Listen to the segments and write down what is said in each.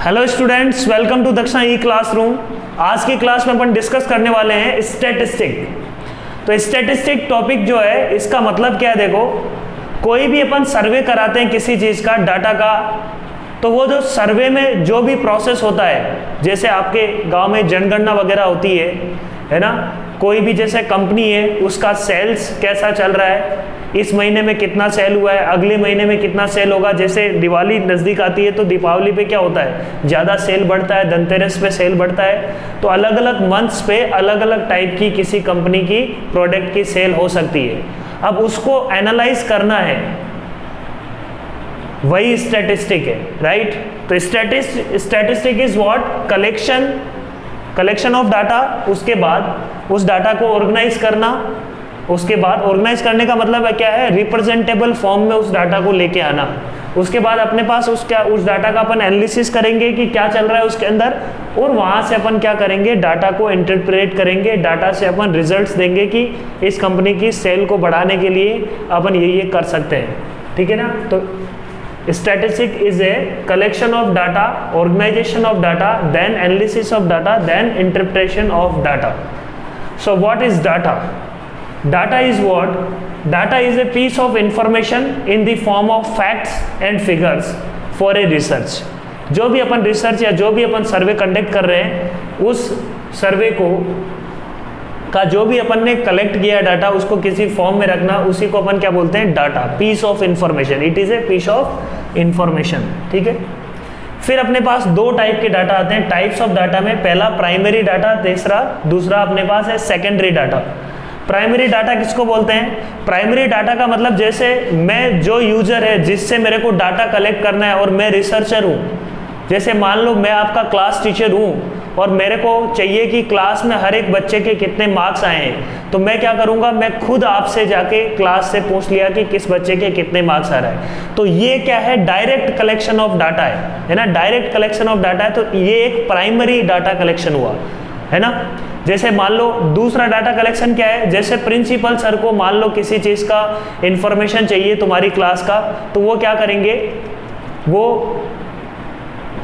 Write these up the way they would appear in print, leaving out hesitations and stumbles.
Hello students, welcome to दक्षिणा ई classroom. आज की क्लास में अपन डिस्कस करने वाले हैं स्टैटिस्टिक। तो स्टैटिस्टिक टॉपिक जो है इसका मतलब क्या है, देखो कोई भी अपन सर्वे कराते हैं किसी चीज़ का, डाटा का, तो वो जो सर्वे में जो भी प्रोसेस होता है, जैसे आपके गांव में जनगणना वगैरह होती है ना, कोई भी जैसे कंपनी है उसका सेल्स कैसा चल रहा है, इस महीने में कितना सेल हुआ है, अगले महीने में कितना सेल होगा। जैसे दिवाली नज़दीक आती है तो दीपावली पे क्या होता है, ज़्यादा सेल बढ़ता है, धनतेरस पे सेल बढ़ता है। तो अलग अलग मंथ्स पे अलग अलग टाइप की किसी कंपनी की प्रोडक्ट की सेल हो सकती है। अब उसको एनालाइज करना है, वही स्टैटिस्टिक है, राइट। तो statistic is what, collection of data, उसके बाद उस डाटा को ऑर्गेनाइज करना, उसके बाद ऑर्गेनाइज करने का मतलब है क्या है, रिप्रेजेंटेबल फॉर्म में उस डाटा को लेके आना। उसके बाद अपने पास उस डाटा का अपन एनालिसिस करेंगे कि क्या चल रहा है उसके अंदर, और वहाँ से अपन क्या करेंगे, डाटा को इंटरप्रेट करेंगे, डाटा से अपन रिजल्ट्स देंगे कि इस कंपनी की सेल को बढ़ाने के लिए अपन ये कर सकते हैं, ठीक है ना। तो statistic is a collection of data, organization of data, then analysis of data, then interpretation of data. So what is data? Data is what? Data is a piece of information in the form of facts and figures for a research. जो भी अपन research या जो भी अपन survey conduct कर रहे हैं, उस सर्वे का जो भी अपन ने कलेक्ट किया डाटा, उसको किसी फॉर्म में रखना, उसी को अपन क्या बोलते हैं, data, piece of information. It is a piece of information, ठीक है। फिर अपने पास दो टाइप के डाटा आते हैं, टाइप्स ऑफ डाटा में। पहला प्राइमरी डाटा, दूसरा अपने पास है सेकेंडरी डाटा। प्राइमरी डाटा किसको बोलते हैं? प्राइमरी डाटा का मतलब जैसे मैं, जो यूजर है जिससे मेरे को डाटा कलेक्ट करना है और मैं रिसर्चर हूँ, जैसे मान लो मैं आपका क्लास टीचर हूँ और मेरे को चाहिए कि क्लास में हर एक बच्चे के कितने मार्क्स आए हैं, तो मैं क्या करूँगा, मैं खुद आपसे जाके क्लास से पूछ लिया कि किस बच्चे के कितने मार्क्स आ रहा है। तो ये क्या है, डायरेक्ट कलेक्शन ऑफ डाटा है ना, डायरेक्ट कलेक्शन ऑफ डाटा है। तो ये एक प्राइमरी डाटा कलेक्शन हुआ, है ना। जैसे मान लो दूसरा डाटा कलेक्शन क्या है, जैसे प्रिंसिपल सर को मान लो किसी चीज़ का इंफॉर्मेशन चाहिए तुम्हारी क्लास का, तो वो क्या करेंगे, वो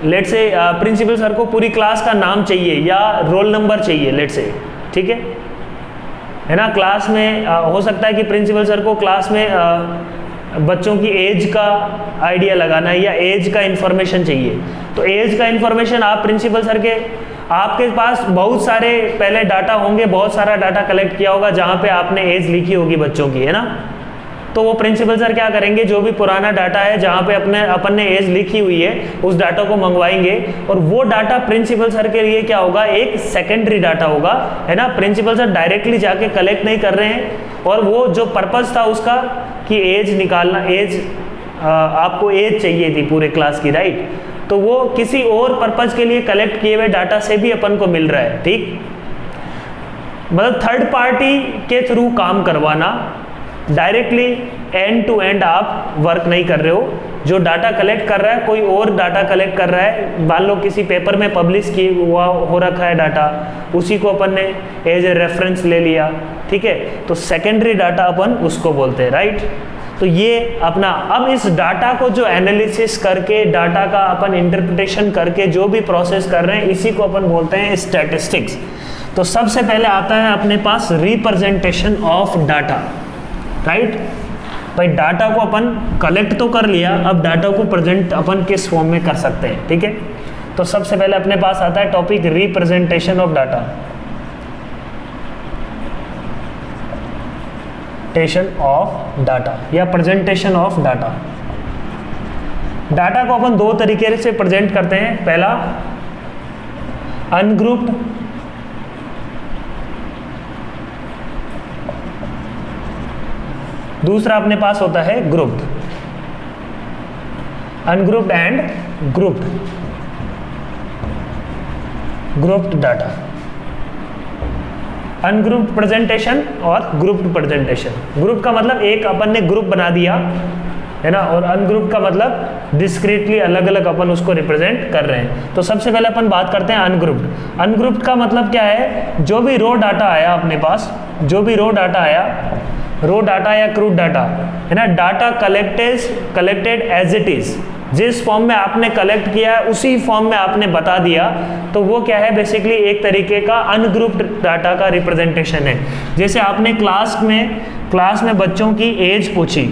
लेट से प्रिंसिपल सर को पूरी क्लास का नाम चाहिए या रोल नंबर चाहिए, लेट से, ठीक है ना। क्लास में हो सकता है कि प्रिंसिपल सर को क्लास में बच्चों की एज का आइडिया लगाना है या एज का इंफॉर्मेशन चाहिए। तो एज का इंफॉर्मेशन आप प्रिंसिपल सर के, आपके पास बहुत सारे पहले डाटा होंगे, बहुत सारा डाटा कलेक्ट किया होगा जहाँ पे आपने एज लिखी होगी बच्चों की, है ना। तो वो प्रिंसिपल सर क्या करेंगे, जो भी पुराना डाटा है जहाँ पे अपन ने एज लिखी हुई है, उस डाटा को मंगवाएंगे, और वो डाटा प्रिंसिपल सर के लिए क्या होगा, एक सेकेंडरी डाटा होगा, है ना। प्रिंसिपल सर डायरेक्टली जाके कलेक्ट नहीं कर रहे हैं, और वो जो पर्पज़ था उसका कि एज निकालना, आपको एज चाहिए थी पूरे क्लास की, राइट। तो वो किसी और पर्पज के लिए कलेक्ट किए हुए डाटा से भी अपन को मिल रहा है, ठीक। मतलब थर्ड पार्टी के थ्रू काम करवाना, डायरेक्टली एंड टू एंड आप वर्क नहीं कर रहे हो। जो डाटा कलेक्ट कर रहा है कोई और डाटा कलेक्ट कर रहा है, मान लो किसी पेपर में पब्लिश किया हो रखा है डाटा, उसी को अपन ने एज ए रेफरेंस ले लिया, ठीक है। तो सेकेंडरी डाटा अपन उसको बोलते हैं, राइट। तो ये अपना, अब इस डाटा को जो एनालिसिस करके, डाटा का अपन इंटरप्रिटेशन करके जो भी प्रोसेस कर रहे हैं, इसी को अपन बोलते हैं स्टैटिस्टिक्स। तो सबसे पहले आता है अपने पास रिप्रेजेंटेशन ऑफ डाटा, राइट। भाई डाटा को अपन कलेक्ट तो कर लिया, अब डाटा को प्रेजेंट अपन किस फॉर्म में कर सकते हैं, ठीक है। तो सबसे पहले अपने पास आता है topic representation of data, of data या प्रेजेंटेशन ऑफ डाटा। डाटा को अपन दो तरीके से प्रेजेंट करते हैं। पहला अनग्रुप्ड, दूसरा अपने पास होता है grouped, ungrouped and grouped data. Ungrouped presentation और ग्रुप्ड प्रेजेंटेशन। ग्रुप का मतलब एक अपन ने ग्रुप बना दिया, है ना, और अनग्रुप का मतलब डिस्क्रीटली अलग अलग अपन उसको रिप्रेजेंट कर रहे हैं। तो सबसे पहले अपन बात करते हैं अनग्रुप्ड। अनग्रुप्ड का मतलब क्या है, जो भी रो डाटा आया अपने पास, जो भी रो डाटा आया, रो डाटा या क्रूड डाटा, है ना, data collected as it is, जिस फॉर्म में आपने कलेक्ट किया है उसी फॉर्म में आपने बता दिया, तो वो क्या है, बेसिकली एक तरीके का अनग्रुप्ड डाटा का रिप्रेजेंटेशन है। जैसे आपने क्लास में बच्चों की एज पूछी,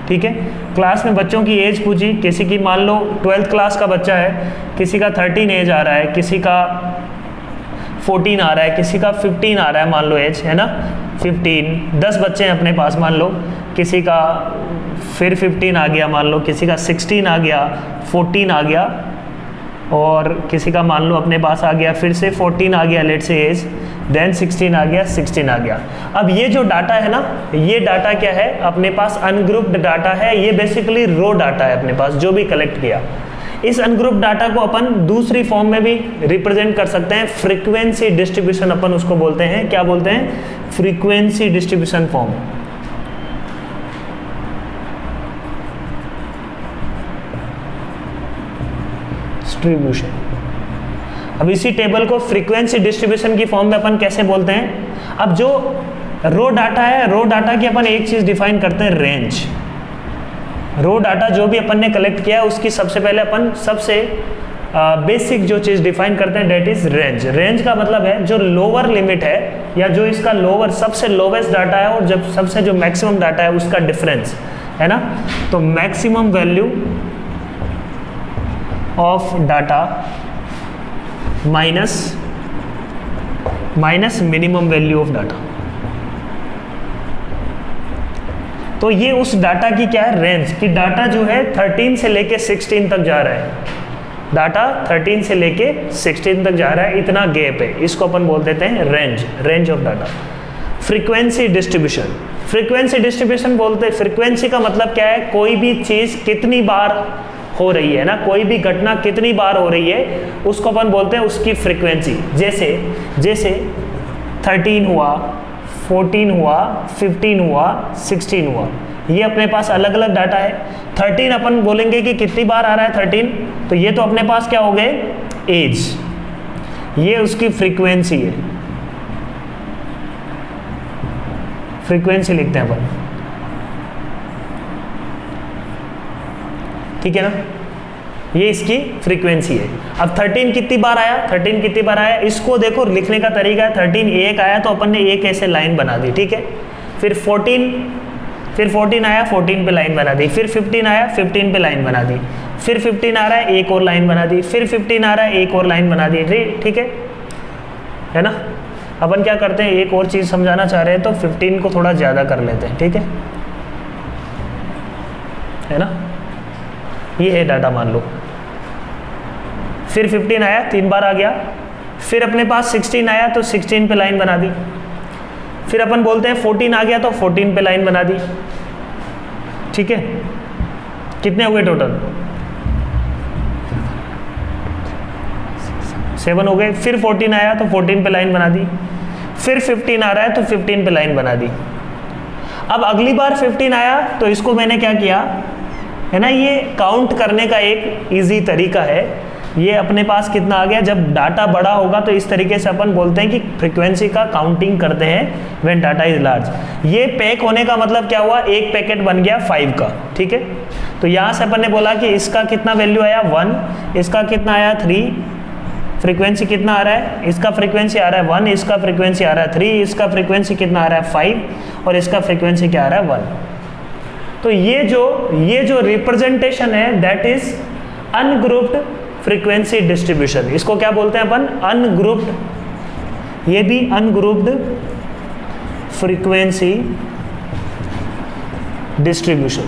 ठीक है, क्लास में बच्चों की एज पूछी, किसी की मान लो 12th क्लास का बच्चा है, किसी का 13 एज आ रहा है, किसी का 14 आ रहा है, किसी का 15 आ रहा है, मान लो एज है ना 15, 10 बच्चे हैं अपने पास मान लो, किसी का फिर 15 आ गया, मान लो किसी का 16 आ गया, 14 आ गया, और किसी का मान लो अपने पास आ गया फिर से 14 आ गया लेट से एज, देन 16 आ गया, 16 आ गया। अब ये जो डाटा है ना, ये डाटा क्या है, अपने पास अनग्रुप्ड डाटा है, ये बेसिकली रो डाटा है अपने पास जो भी कलेक्ट किया। इस अनग्रुप्ड डाटा को अपन दूसरी फॉर्म में भी रिप्रेजेंट कर सकते हैं, फ्रीक्वेंसी डिस्ट्रीब्यूशन अपन उसको बोलते हैं, क्या बोलते हैं, फ्रीक्वेंसी डिस्ट्रीब्यूशन फॉर्म। डिस्ट्रीब्यूशन। अब इसी टेबल को फ्रीक्वेंसी डिस्ट्रीब्यूशन की फॉर्म में अपन कैसे बोलते हैं, अब जो रो डाटा है, रो डाटा की अपन एक चीज डिफाइन करते हैं, रेंज। रो डाटा जो भी अपन ने कलेक्ट किया है उसकी सबसे पहले अपन सबसे बेसिक जो चीज डिफाइन करते हैं, डेट इज रेंज। रेंज का मतलब है जो लोअर लिमिट है या जो इसका लोअर सबसे लोवेस्ट डाटा है और जब सबसे जो मैक्सिमम डाटा है उसका डिफरेंस है ना। तो maximum value of data minus minimum value of data, तो ये उस डाटा की क्या है, रेंज की। डाटा जो है 13 से लेके 16 तक जा रहा है, डाटा 13 से लेके 16 तक जा रहा है, इतना गैप है, इसको अपन बोल देते हैं range of data. Frequency distribution बोलते हैं, फ्रीक्वेंसी का मतलब क्या है, कोई भी चीज कितनी बार हो रही है ना, कोई भी घटना कितनी बार हो रही है उसको अपन बोलते हैं उसकी फ्रीक्वेंसी। जैसे 13 हुआ, 14 हुआ, 15 हुआ, 16 हुआ, ये अपने पास अलग अलग डाटा है। 13 अपन बोलेंगे कि कितनी बार आ रहा है 13, तो ये तो अपने पास क्या हो गए, एज, ये उसकी फ्रीक्वेंसी है, फ्रीक्वेंसी लिखते हैं अपन, ठीक है ना, ये इसकी फ्रीक्वेंसी है। अब 13 कितनी बार आया, इसको देखो लिखने का तरीका है, 13 एक आया तो अपन ने एक ऐसे लाइन बना दी, ठीक है। फिर 14 आया, 14 पे लाइन बना दी, फिर 15 आया, 15 पे लाइन बना दी, फिर 15 आ रहा है एक और लाइन बना दी, फिर 15 आ रहा है एक और लाइन बना दी, ठीक है ना। अपन क्या करते हैं, एक और चीज समझाना चाह रहे हैं तो 15 को थोड़ा ज्यादा कर लेते हैं, ठीक है ना। ये है डाटा मान लो, फिर 15 आया, 3 बार आ गया, फिर अपने पास 16 आया तो 16 पे लाइन बना दी, फिर अपन बोलते हैं 14 आ गया तो 14 पे लाइन बना दी, ठीक है। कितने हो गए टोटल, 7 हो गए। फिर 14 आया तो 14 पे लाइन बना दी, फिर 15 आ रहा है तो 15 पे लाइन बना दी। अब अगली बार 15 आया तो इसको मैंने क्या किया है ना, ये काउंट करने का एक इजी तरीका है। ये अपने पास कितना आ गया, जब डाटा बड़ा होगा तो इस तरीके से अपन बोलते हैं कि फ्रीक्वेंसी का काउंटिंग करते हैं व्हेन डाटा इज लार्ज। ये पैक होने का मतलब क्या हुआ, एक पैकेट बन गया 5 का, ठीक है। तो यहाँ से अपन ने बोला कि इसका कितना वैल्यू आया 1, इसका कितना आया 3, फ्रीक्वेंसी कितना आ रहा है, इसका फ्रीक्वेंसी आ रहा है 1, इसका फ्रीक्वेंसी आ रहा है 3, इसका फ्रीक्वेंसी कितना आ रहा है 5 और इसका फ्रीक्वेंसी क्या आ रहा है 1। तो ये जो रिप्रेजेंटेशन है that is ungrouped frequency distribution. इसको क्या बोलते हैं अपन, अनग्रुप्ड, ये भी अनग्रुप्ड फ्रीक्वेंसी डिस्ट्रीब्यूशन।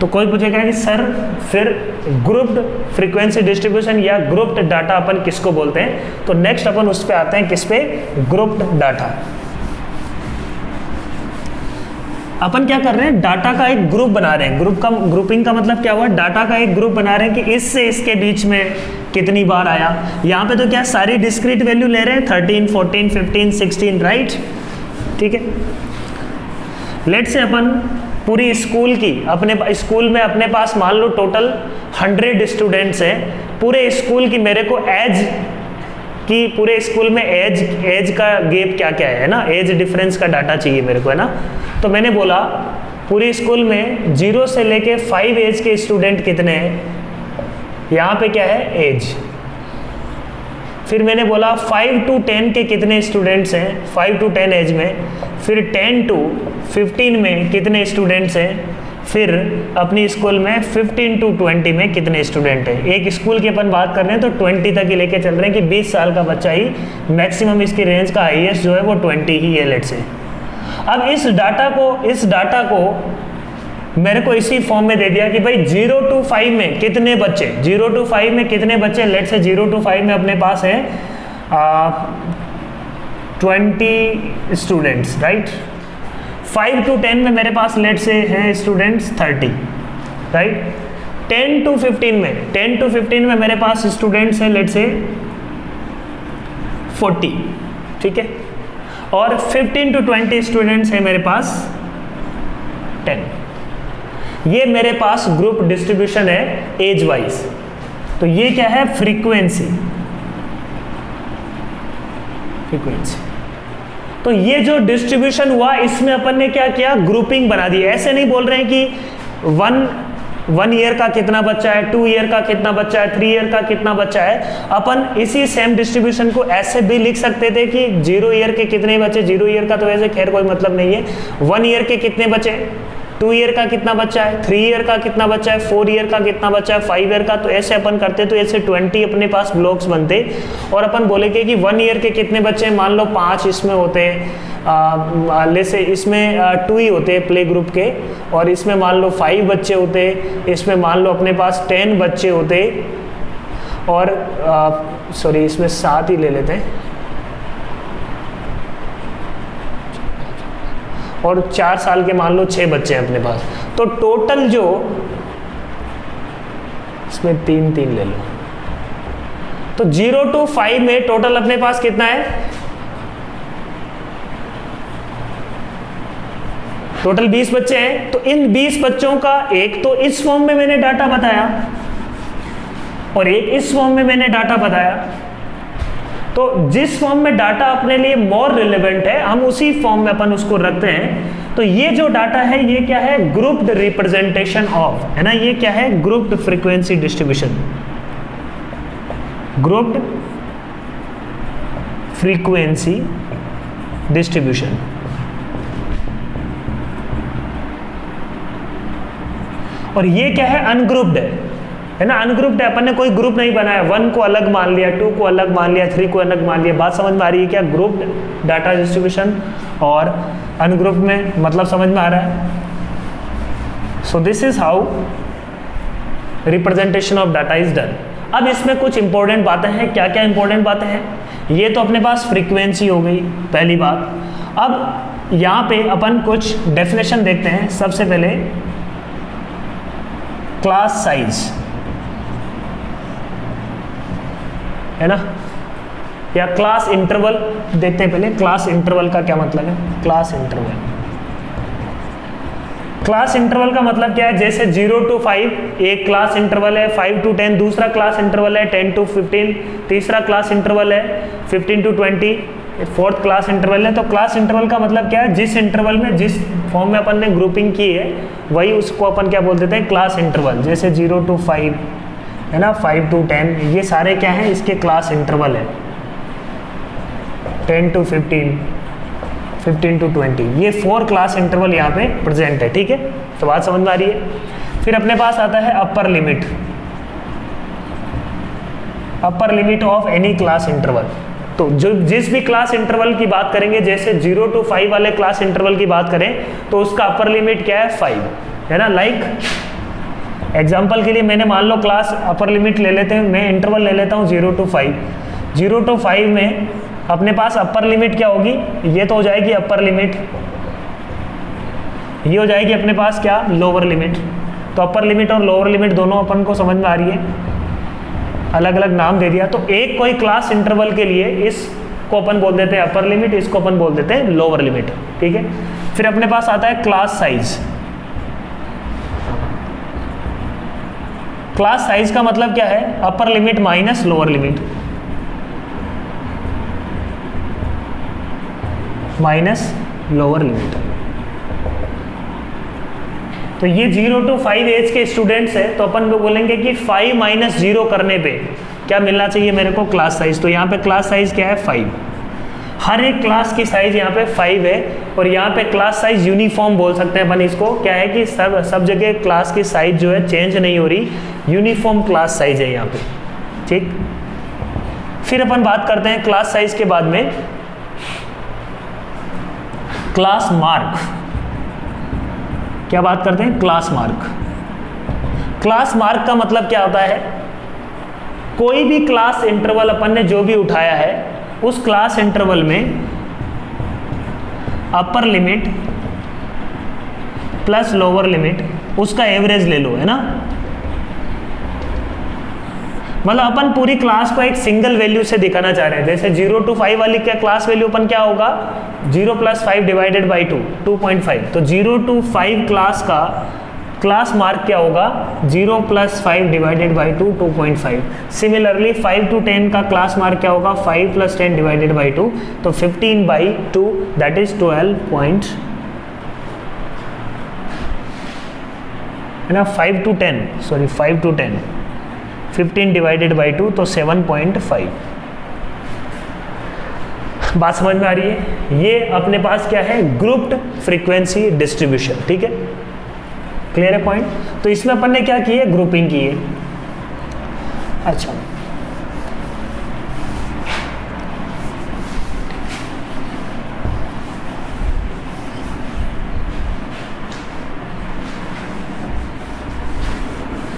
तो कोई पूछेगा कि सर फिर ग्रुप्ड फ्रीक्वेंसी डिस्ट्रीब्यूशन या ग्रुप्ड डाटा अपन किसको बोलते हैं, तो नेक्स्ट अपन उस पे आते हैं, किस पे, ग्रुप्ड डाटा। अपन क्या कर रहे हैं, डाटा का एक ग्रुप बना रहे हैं। ग्रुपिंग का मतलब क्या हुआ, डाटा का एक ग्रुप बना रहे हैं कि इससे इसके बीच में कितनी बार आया। यहाँ पे तो क्या सारी डिस्क्रीट वैल्यू ले रहे हैं, 13, 14, 15, 16, राइट, ठीक है। लेट से अपन पूरी स्कूल की, अपने स्कूल में अपने पास मान लो टोटल 100 स्टूडेंट्स हैं, पूरे स्कूल की मेरे को एज कि पूरे स्कूल में एज का गैप क्या क्या है ना, एज डिफरेंस का डाटा चाहिए मेरे को, है ना। तो मैंने बोला पूरी स्कूल में 0 से लेके 5 एज के स्टूडेंट कितने हैं, यहाँ पे क्या है एज। फिर मैंने बोला 5 to 10 के कितने स्टूडेंट्स हैं 5 to 10 एज में, फिर 10 to 15 में कितने स्टूडेंट्स हैं, फिर अपनी स्कूल में 15 to 20 में कितने स्टूडेंट हैं। एक स्कूल की अपन बात कर रहे हैं तो 20 तक ही लेके चल रहे हैं कि 20 साल का बच्चा ही मैक्सिमम, इसकी रेंज का हाईएस्ट जो है वो 20 ही है लेट से। अब इस डाटा को मेरे को इसी फॉर्म में दे दिया कि भाई 0 to 5 में कितने बच्चे, 0 to 5 में कितने बच्चे, लेट से 0 to 5 में अपने पास है 20 स्टूडेंट्स, राइट। 5 to 10 में मेरे पास लेट से हैं स्टूडेंट्स 30, राइट। 10 to 15 में मेरे पास स्टूडेंट्स हैं लेट से 40, ठीक है। और 15 to 20 स्टूडेंट्स हैं मेरे पास 10। ये मेरे पास ग्रुप डिस्ट्रीब्यूशन है एज वाइज। तो ये क्या है फ्रीक्वेंसी। तो ये जो डिस्ट्रीब्यूशन हुआ इसमें अपन ने क्या किया, ग्रुपिंग बना दी। ऐसे नहीं बोल रहे हैं कि वन ईयर का कितना बच्चा है, 2 ईयर का कितना बच्चा है, 3 ईयर का कितना बच्चा है। अपन इसी सेम डिस्ट्रीब्यूशन को ऐसे भी लिख सकते थे कि 0 ईयर के कितने बच्चे, 0 ईयर का तो वैसे खैर कोई मतलब नहीं है, 1 ईयर के कितने बच्चे, 2 ईयर का कितना बच्चा है, 3 ईयर का कितना बच्चा है, 4 ईयर का कितना बच्चा है, 5 ईयर का। तो ऐसे अपन करते तो ऐसे 20 अपने पास ब्लॉक्स बनते और अपन बोले कि 1 ईयर के कितने बच्चे हैं, मान लो 5 इसमें होते हैं, जैसे इसमें 2 ही होते हैं प्ले ग्रुप के, और इसमें मान लो 5 बच्चे होते, इसमें मान लो अपने पास 10 बच्चे होते, और सॉरी इसमें 7 ही ले लेते हैं, और 4 साल के मान लो 6 बच्चे हैं अपने पास। तो टोटल जो इसमें 3 ले लो, तो 0 to 5 में टोटल अपने पास कितना है, टोटल 20 बच्चे हैं। तो इन 20 बच्चों का एक तो इस फॉर्म में मैंने डाटा बताया और एक इस फॉर्म में मैंने डाटा बताया। तो जिस फॉर्म में डाटा अपने लिए मोर रिलेवेंट है हम उसी फॉर्म में अपन उसको रखते हैं। तो ये जो डाटा है ये क्या है, ग्रुप्ड रिप्रेजेंटेशन ऑफ, है ना, ये क्या है, grouped frequency distribution, grouped frequency distribution. और ये क्या है, अनग्रुप्ड है ना, अनग्रुप्ड है। अपन ने कोई ग्रुप नहीं बनाया, 1 को अलग मान लिया, 2 को अलग मान लिया, 3 को अलग मान लिया। बात समझ में आ रही है क्या, ग्रुप्ड डाटा डिस्ट्रीब्यूशन और अनग्रुप में मतलब समझ में आ रहा है। So this is how representation of data is done. अब इसमें कुछ इंपॉर्टेंट बातें हैं। क्या क्या इंपॉर्टेंट बातें हैं, ये तो अपने पास फ्रीक्वेंसी हो गई पहली बात। अब यहाँ पे अपन कुछ डेफिनेशन देखते हैं। सबसे पहले क्लास साइज, है ना, या क्लास इंटरवल देखते हैं पहले। क्लास इंटरवल का क्या मतलब है, क्लास इंटरवल, क्लास इंटरवल का मतलब क्या है, जैसे 0 to 5 एक क्लास इंटरवल है, 5 to 10 दूसरा क्लास इंटरवल है, 10 to 15 तीसरा क्लास इंटरवल है, 15 to 20 फोर्थ क्लास इंटरवल है। तो क्लास इंटरवल का मतलब क्या है, जिस इंटरवल में जिस फॉर्म में अपन ने ग्रुपिंग की है वही उसको अपन क्या बोल देते हैं, क्लास इंटरवल। जैसे 0 to 5 है ना, 5 to 10 ये सारे क्या हैं, इसके क्लास इंटरवल है। 10 to 15, 15 to 20 ये 4 क्लास इंटरवल यहाँ पे प्रेजेंट है, ठीक है। तो बात समझ में आ रही है। फिर अपने पास आता है upper limit, upper limit of any class interval. तो जो जिस भी क्लास इंटरवल की बात करेंगे, जैसे 0 to 5 वाले क्लास इंटरवल की बात करें तो उसका अपर लिमिट क्या है, 5 है ना। लाइक एग्जांपल के लिए मैंने मान लो क्लास अपर लिमिट ले लेते हैं, मैं इंटरवल ले लेता हूँ 0 to 5। 0 to 5 में अपने पास अपर लिमिट क्या होगी, ये तो हो जाएगी अपर लिमिट, ये हो जाएगी अपने पास क्या, लोअर लिमिट। तो अपर लिमिट और लोअर लिमिट दोनों अपन को समझ में आ रही है, अलग अलग नाम दे दिया। तो एक कोई क्लास इंटरवल के लिए इसको अपन बोल देते हैं अपर लिमिट, इसको अपन बोल देते हैं लोअर लिमिट, ठीक है। फिर अपने पास आता है क्लास साइज। क्लास साइज का मतलब क्या है, upper limit minus lower limit, minus lower limit. तो ये 0 to 5 एज के स्टूडेंट्स है, तो अपन बोलेंगे कि 5 - 0 करने पे क्या मिलना चाहिए मेरे को, क्लास साइज। तो यहाँ पे क्लास साइज क्या है, 5। हर एक क्लास की साइज यहाँ पे 5 है, और यहाँ पे क्लास साइज यूनिफॉर्म बोल सकते हैं अपन इसको। क्या है कि सब जगह क्लास की साइज जो है चेंज नहीं हो रही, यूनिफॉर्म क्लास साइज है यहाँ पे, ठीक। फिर अपन बात करते हैं क्लास साइज के बाद में क्लास मार्क। क्या बात करते हैं, क्लास मार्क। क्लास मार्क का मतलब क्या होता है, कोई भी क्लास इंटरवल अपन ने जो भी उठाया है, उस क्लास इंटरवल में upper limit plus lower limit, उसका एवरेज ले लो, है ना। मतलब अपन पूरी क्लास को एक सिंगल वैल्यू से दिखाना चाह रहे हैं। जैसे 0 to 5 वाली क्या क्लास वैल्यू अपन क्या होगा, 0 + 5 / 2, 2.5। तो 0 to 5 क्लास का क्लास मार्क क्या होगा, 0 + 5 / 2, 2.5। सिमिलरली 5 to 10 का क्लास मार्क क्या होगा, 5 + 10 / 2, तो 15/2, दैट इज 12 पॉइंट, है ना। 5 to 10, सॉरी 5 to 10, 15 / 2, तो 7.5। बात समझ में आ रही है। ये अपने पास क्या है, ग्रुप्ड फ्रीक्वेंसी डिस्ट्रीब्यूशन, ठीक है, क्लियर है पॉइंट। तो इसमें अपन ने क्या की है, ग्रुपिंग की है। अच्छा,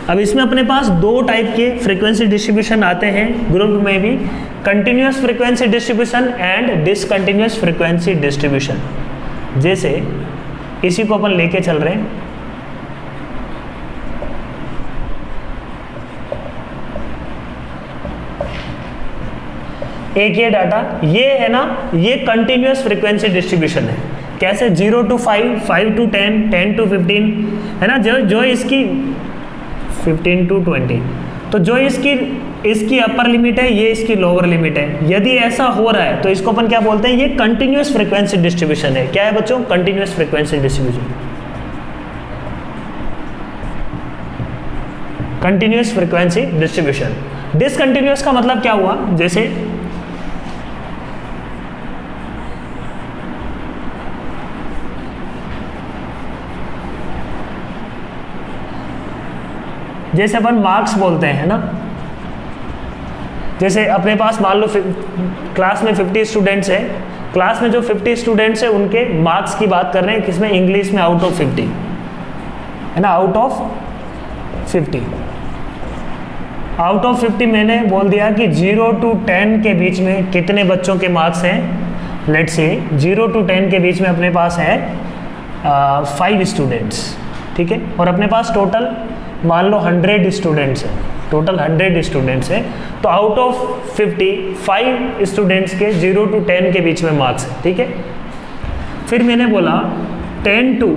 अब इसमें अपने पास 2 टाइप के फ्रीक्वेंसी डिस्ट्रीब्यूशन आते हैं ग्रुप में भी, continuous frequency distribution and discontinuous frequency distribution. जैसे इसी को अपन लेके चल रहे हैं, एक ये डाटा, ये है ना, ये कंटिन्यूअस फ्रीक्वेंसी डिस्ट्रीब्यूशन है। कैसे, 0 to 5, 5 to 10, 10 to 15, है ना। जो इसकी 15 to 20, तो जो इसकी अपर लिमिट है, ये इसकी लोअर लिमिट है। यदि ऐसा हो रहा है तो इसको अपन क्या बोलते हैं, ये कंटिन्यूअस फ्रीक्वेंसी डिस्ट्रीब्यूशन है। क्या है बच्चों, continuous frequency distribution. Continuous frequency distribution. Discontinuous का मतलब क्या हुआ, जैसे अपन मार्क्स बोलते हैं ना। जैसे अपने पास मान लो क्लास में 50 स्टूडेंट्स हैं, क्लास में जो 50 स्टूडेंट्स हैं उनके मार्क्स की बात कर रहे हैं, किसमें, इंग्लिश में आउट ऑफ 50, है ना, आउट ऑफ 50। आउट ऑफ 50 मैंने बोल दिया कि 0 to 10 के बीच में कितने बच्चों के मार्क्स हैं। लेट्स से 0 to 10 के बीच में अपने पास है 5 स्टूडेंट्स, ठीक है। और अपने पास टोटल मान लो 100 स्टूडेंट्स हैं, टोटल 100 स्टूडेंट्स हैं। तो आउट ऑफ 50, 5 स्टूडेंट्स के 0 to 10 के बीच में मार्क्स है, ठीक है। फिर मैंने बोला 10 to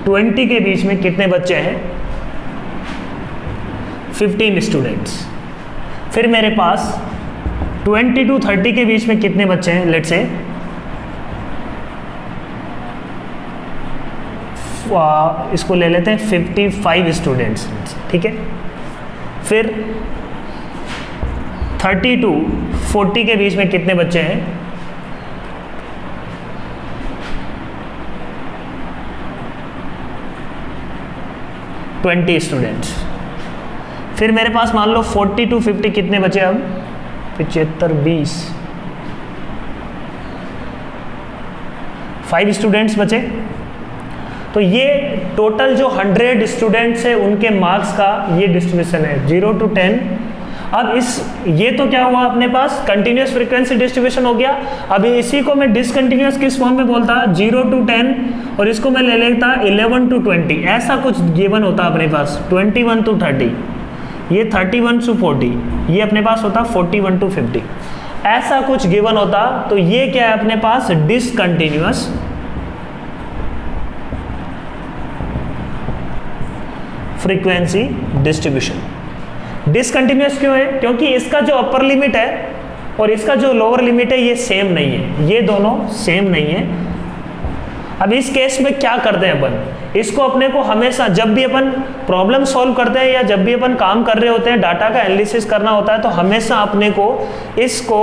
20 के बीच में कितने बच्चे हैं, 15 स्टूडेंट्स। फिर मेरे पास 20 to 30 के बीच में कितने बच्चे हैं, लेट्स से इसको ले लेते हैं 55 स्टूडेंट्स, ठीक है। फिर 30 to 40 के बीच में कितने बच्चे हैं, 20 स्टूडेंट्स। फिर मेरे पास मान लो 40 to 50 कितने बचे, अब 75, 20, 5 स्टूडेंट्स बचे। तो ये टोटल जो 100 स्टूडेंट्स है उनके मार्क्स का ये डिस्ट्रीब्यूशन है, 0 to 10। अब ये तो क्या हुआ अपने पास, कंटिन्यूअस फ्रीक्वेंसी डिस्ट्रीब्यूशन हो गया। अभी इसी को मैं डिसकंटिन्यूअस किस फॉर्म में बोलता, 0 to 10, और इसको मैं ले लेता 11 to 20। ऐसा कुछ गिवन होता अपने पास 21 to 30, ये 31 to 40, ये अपने पास होता 41 to 50। ऐसा कुछ गिवन होता, तो ये क्या है अपने पास, डिसकंटिन्यूअस फ्रीक्वेंसी डिस्ट्रीब्यूशन। डिसकंटिन्यूअस क्यों है, क्योंकि इसका जो अपर लिमिट है और इसका जो लोअर लिमिट है ये सेम नहीं है, ये दोनों सेम नहीं है। अब इस केस में क्या करते हैं अपन, इसको अपने को हमेशा जब भी अपन प्रॉब्लम सॉल्व करते हैं या जब भी अपन काम कर रहे होते हैं, डाटा का एनालिसिस करना होता है, तो हमेशा अपने को इसको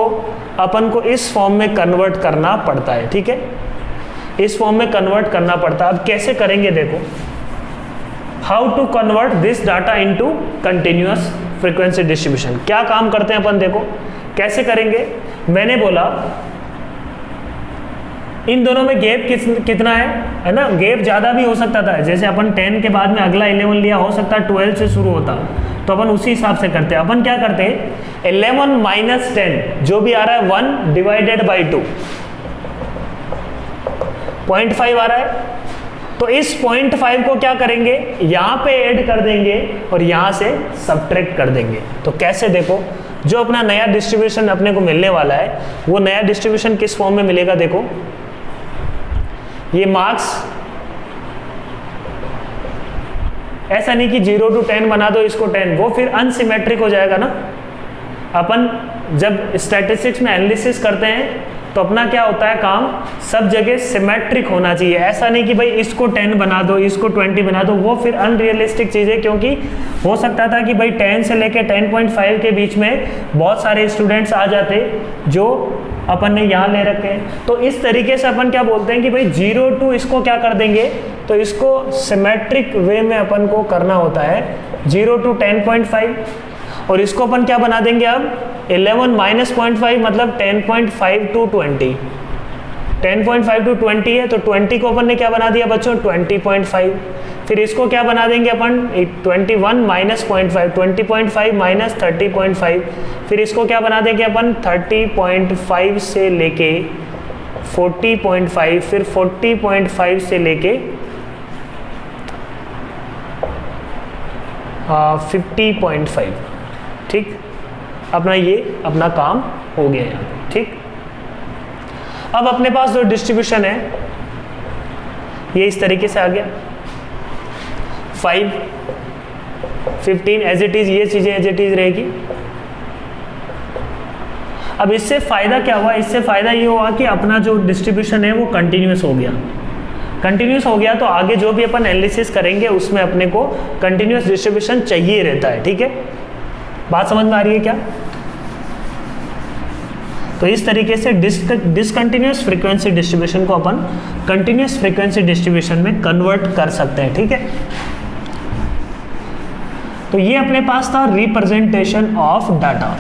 अपन को इस फॉर्म में कन्वर्ट करना पड़ता है। ठीक है, इस फॉर्म में कन्वर्ट करना पड़ता है। अब कैसे करेंगे देखो, how to convert this data into continuous frequency distribution. क्या काम करते हैं अपन, देखो कैसे करेंगे। मैंने बोला इन दोनों में गैप कितना है ना, गैप ज़्यादा भी हो सकता था, जैसे अपन 10 के बाद में अगला 11 लिया, हो सकता है 12 से शुरू होता, तो अपन उसी हिसाब से करते हैं। अपन क्या करते हैं, 11 माइनस 10 जो भी आ रहा है 1 डिवाइडेड बाई 2, 0.5 आ रहा है, तो इस 0.5 को क्या करेंगे, यहाँ पे ऐड कर देंगे और यहाँ से सब्ट्रैक्ट कर देंगे। तो कैसे, देखो जो अपना नया डिस्ट्रीब्यूशन अपने को मिलने वाला है, वो नया डिस्ट्रीब्यूशन किस फॉर्म में मिलेगा, देखो ये मार्क्स ऐसा नहीं कि 0 to 10 बना दो इसको 10, वो फिर अनसिमेट्रिक हो जाएगा ना। अपन जब स्टैटिस्टिक्स में एनालिसिस करते हैं तो अपना क्या होता है काम, सब जगह सिमेट्रिक होना चाहिए। ऐसा नहीं कि भाई इसको 10 बना दो, इसको 20 बना दो, वो फिर अनरियलिस्टिक चीज़ है। क्योंकि हो सकता था कि भाई 10 से लेके 10.5 के बीच में बहुत सारे स्टूडेंट्स आ जाते जो अपन ने यहाँ ले रखे हैं। तो इस तरीके से अपन क्या बोलते हैं कि भाई 0 to इसको क्या कर देंगे, तो इसको सिमेट्रिक वे में अपन को करना होता है, 0 to 10.5, और इसको अपन क्या बना देंगे अब 11 माइनस 0.5 मतलब 10.5 to 20, 10.5 to 20 है, तो 20 को अपन ने क्या बना दिया बच्चों 20.5। फिर इसको क्या बना देंगे अपन 21 माइनस 0.5, 20.5 माइनस 30.5। फिर इसको क्या बना देंगे अपन 30.5 से लेके 40.5, फिर 40.5 से लेके 50.5। ठीक, अपना ये अपना काम हो गया यहाँ पे। ठीक, अब अपने पास जो डिस्ट्रीब्यूशन है ये इस तरीके से आ गया, 5, 15 एज इट इज, ये चीजें एज इट इज रहेगी। अब इससे फायदा क्या हुआ, इससे फायदा ये हुआ कि अपना जो डिस्ट्रीब्यूशन है वो कंटिन्यूस हो गया। कंटिन्यूस हो गया तो आगे जो भी अपन एनालिसिस करेंगे उसमें अपने को कंटिन्यूस डिस्ट्रीब्यूशन चाहिए रहता है। ठीक है, बात समझ में आ रही है क्या। तो इस तरीके से डिसकंटिन्यूस फ्रीक्वेंसी डिस्ट्रीब्यूशन को अपन कंटिन्यूस फ्रीक्वेंसी डिस्ट्रीब्यूशन में कन्वर्ट कर सकते हैं। ठीक है, तो ये अपने पास था रिप्रेजेंटेशन ऑफ डाटा।